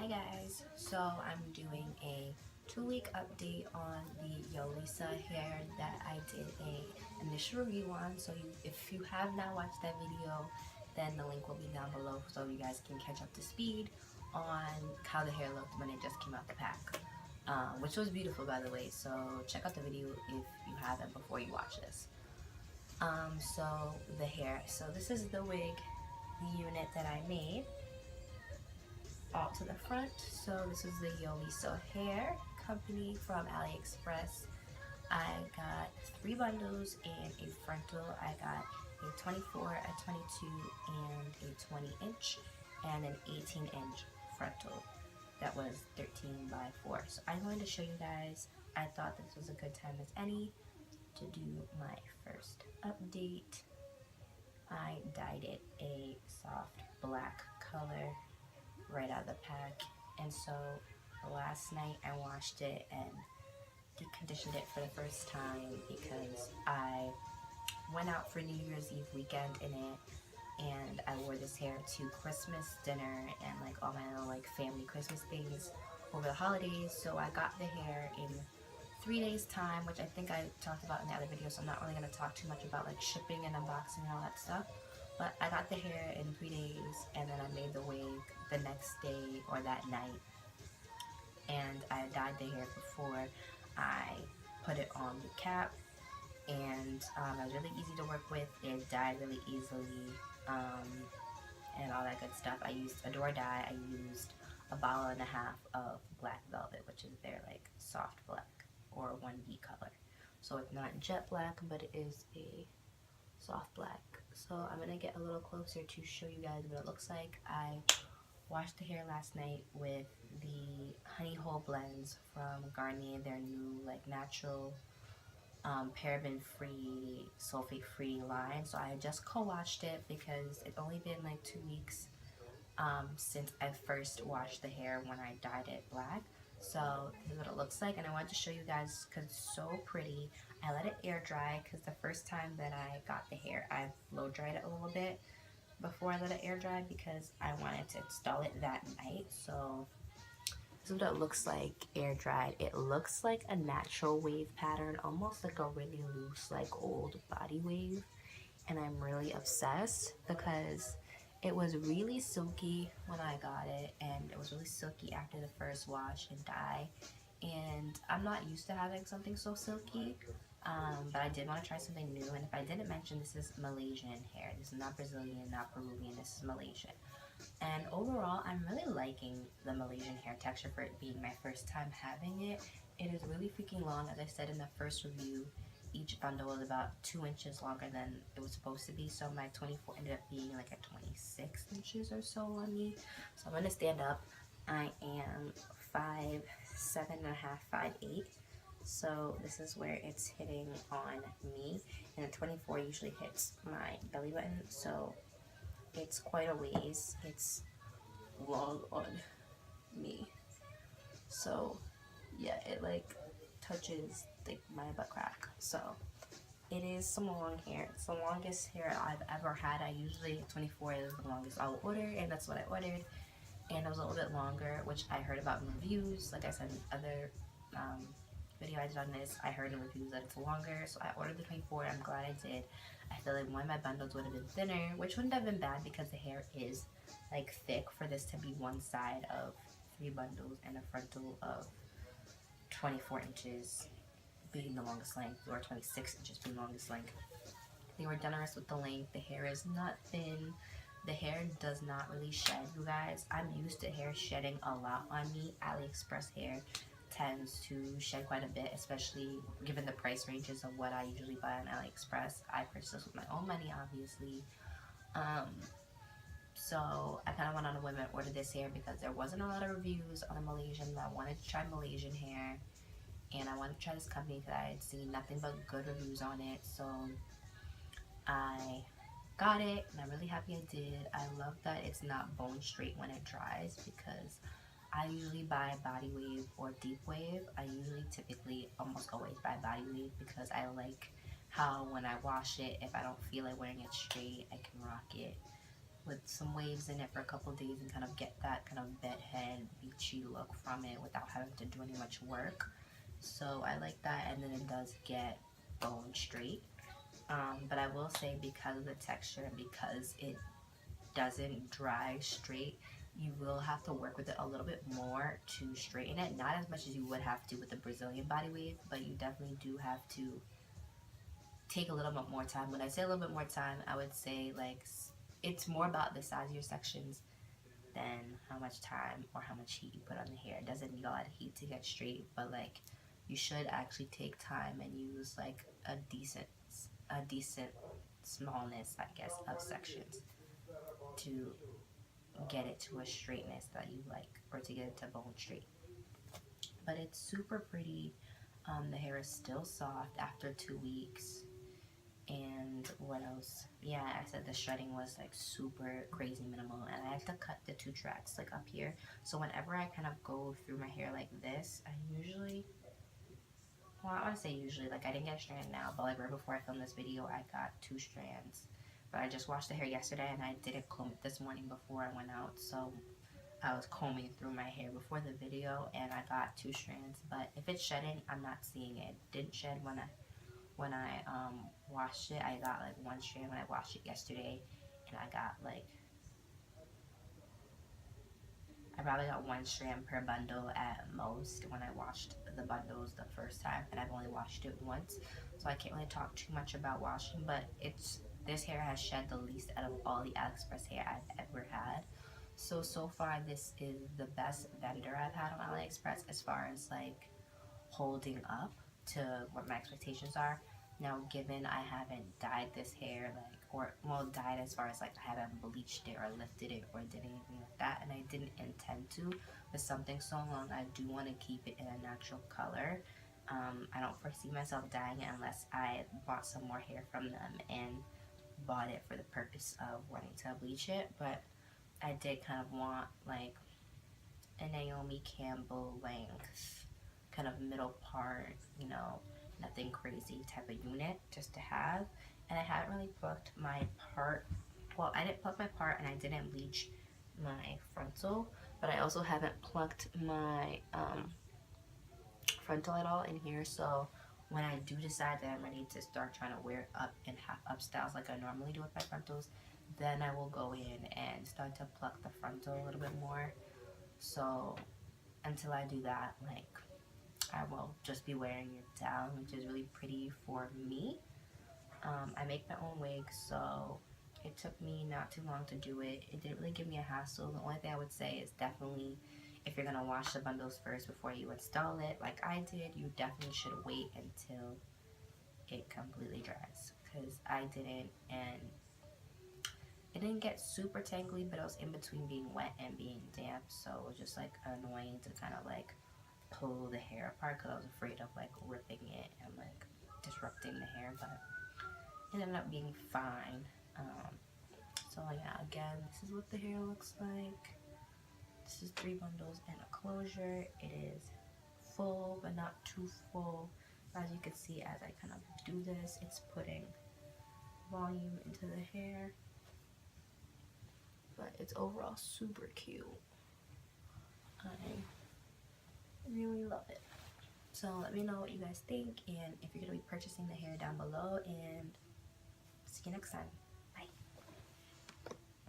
Hi guys, so I'm doing a 2-week update on the Yolissa hair that I did a initial review on. So if you have not watched that video, then the link will be down below so you guys can catch up to speed on how the hair looked when it just came out the pack, which was beautiful by the way. So check out the video if you haven't before you watch this. So the hair, so this is the wig, the unit that I made all to the front. So this is the Yolissa Hair company from AliExpress. I got 3 bundles and a frontal. I got a 24, a 22, and a 20 inch and an 18-inch frontal that was 13 by 4. So I'm going to show you guys. I thought this was a good time as any to do my first update. I dyed it a soft black color right out of the pack, and so last night I washed it and deconditioned it for the first time because I went out for New Year's Eve weekend in it, and I wore this hair to Christmas dinner and like all my little like family Christmas things over the holidays. So I got the hair in 3 days time, which I think I talked about in the other video, so I'm not really going to talk too much about like shipping and unboxing and all that stuff. But I got the hair in 3 days, and then I made the wig the next day or that night. And I dyed the hair before I put it on the cap, and it was really easy to work with. It dyed really easily, and all that good stuff. I used a door dye. I used a bottle and a half of black velvet, which is their like soft black or 1B color. So it's not jet black, but it is a soft black. So I'm gonna get a little closer to show you guys what it looks like. I washed the hair last night with the Honey Hole blends from Garnier, their new like natural paraben free, sulfate free line. So I just co-washed it because it's only been like 2 weeks since I first washed the hair when I dyed it black. So this is what it looks like, and I wanted to show you guys because it's so pretty. I let it air dry because the first time that I got the hair, I blow dried it a little bit before I let it air dry because I wanted to install it that night. So this is what it looks like air dried. It looks like a natural wave pattern, almost like a really loose like old body wave, and I'm really obsessed because it was really silky when I got it, and it was really silky after the first wash and dye. And I'm not used to having something so silky, but I did want to try something new. And if I didn't mention, this is Malaysian hair. This is not Brazilian, not Peruvian. This is Malaysian. And overall, I'm really liking the Malaysian hair texture for it being my first time having it. It is really freaking long. As I said in the first review, each bundle was about 2 inches longer than it was supposed to be, so my 24 ended up being like at 26 inches or so on me. So I'm going to stand up. I am 5'7" and a half, 5'8", so this is where it's hitting on me, and the 24 usually hits my belly button, so it's quite a ways. It's long on me, so yeah, it like touches like my butt crack. So it is some long hair. It's the longest hair I've ever had. I usually 24 is the longest I'll order, and that's what I ordered. And it was a little bit longer, which I heard about in reviews. Like I said in other video I did on this, I heard in reviews that it's longer, so I ordered the 24. I'm glad I did. I feel like one of my bundles would have been thinner, which wouldn't have been bad because the hair is like thick for this to be one side of 3 bundles and a frontal of 24 inches being the longest length, or 26 inches being the longest length. They were generous with the length. The hair is not thin. The hair does not really shed, you guys. I'm used to hair shedding a lot on me. AliExpress hair tends to shed quite a bit, especially given the price ranges of what I usually buy on AliExpress. I purchased this with my own money, obviously. So I kind of went on a whim and ordered this hair because there wasn't a lot of reviews on a Malaysian. I wanted to try Malaysian hair, and I wanted to try this company because I had seen nothing but good reviews on it. So I got it, and I'm really happy I did. I love that it's not bone straight when it dries because I usually buy body wave or deep wave. I usually typically almost always buy body wave because I like how when I wash it, if I don't feel like wearing it straight, I can rock it with some waves in it for a couple of days and kind of get that kind of bedhead beachy look from it without having to do any much work. So I like that, and then it does get bone straight. But I will say, because of the texture and because it doesn't dry straight, you will have to work with it a little bit more to straighten it. Not as much as you would have to with the Brazilian body wave, but you definitely do have to take a little bit more time. When I say a little bit more time, I would say like it's more about the size of your sections than how much time or how much heat you put on the hair. It doesn't need a lot of heat to get straight, but like you should actually take time and use like a decent smallness, I guess, of sections to get it to a straightness that you like, or to get it to bone straight. But it's super pretty. The hair is still soft after 2 weeks. And what else? Yeah, I said the shredding was like super crazy minimal, and I had to cut the 2 tracks like up here. So whenever I kind of go through my hair like this, I usually, well, I want to say usually, like I didn't get a strand now, but like right before I filmed this video, I got 2 strands. But I just washed the hair yesterday, and I didn't comb it this morning before I went out, so I was combing through my hair before the video, and I got 2 strands. But if it's shedding, I'm not seeing it. It didn't shed when I washed it. I got like 1 strand when I washed it yesterday, and I got like, I probably got 1 strand per bundle at most when I washed the bundles the first time, and I've only washed it once, so I can't really talk too much about washing. But this hair has shed the least out of all the AliExpress hair I've ever had. So far this is the best vendor I've had on AliExpress as far as like holding up to what my expectations are. Now, given I haven't dyed this hair, like, or, well, dyed as far as like I haven't bleached it or lifted it or did anything like that, and I didn't intend to, with something so long, I do want to keep it in a natural color. I don't foresee myself dyeing it unless I bought some more hair from them and bought it for the purpose of wanting to bleach it. But I did kind of want like a Naomi Campbell length, kind of middle part, you know, nothing crazy type of unit just to have. And I haven't really plucked my part. Well, I didn't pluck my part, and I didn't bleach my frontal, but I also haven't plucked my frontal at all in here. So when I do decide that I'm ready to start trying to wear up and half up styles like I normally do with my frontals, then I will go in and start to pluck the frontal a little bit more. So until I do that, like, I will just be wearing it down, which is really pretty for me. I make my own wig, so it took me not too long to do it. It didn't really give me a hassle. The only thing I would say is definitely, if you're going to wash the bundles first before you install it, like I did, you definitely should wait until it completely dries, because I didn't, and it didn't get super tangly, but it was in between being wet and being damp, so it was just like annoying to kind of like pull the hair apart, because I was afraid of like ripping it and like disrupting the hair. But it ended up being fine. So yeah, again, this is what the hair looks like. This is 3 bundles and a closure. It is full, but not too full. As you can see, as I kind of do this, it's putting volume into the hair. But it's overall super cute. I really love it. So let me know what you guys think, and if you're going to be purchasing the hair down below, and see you next time.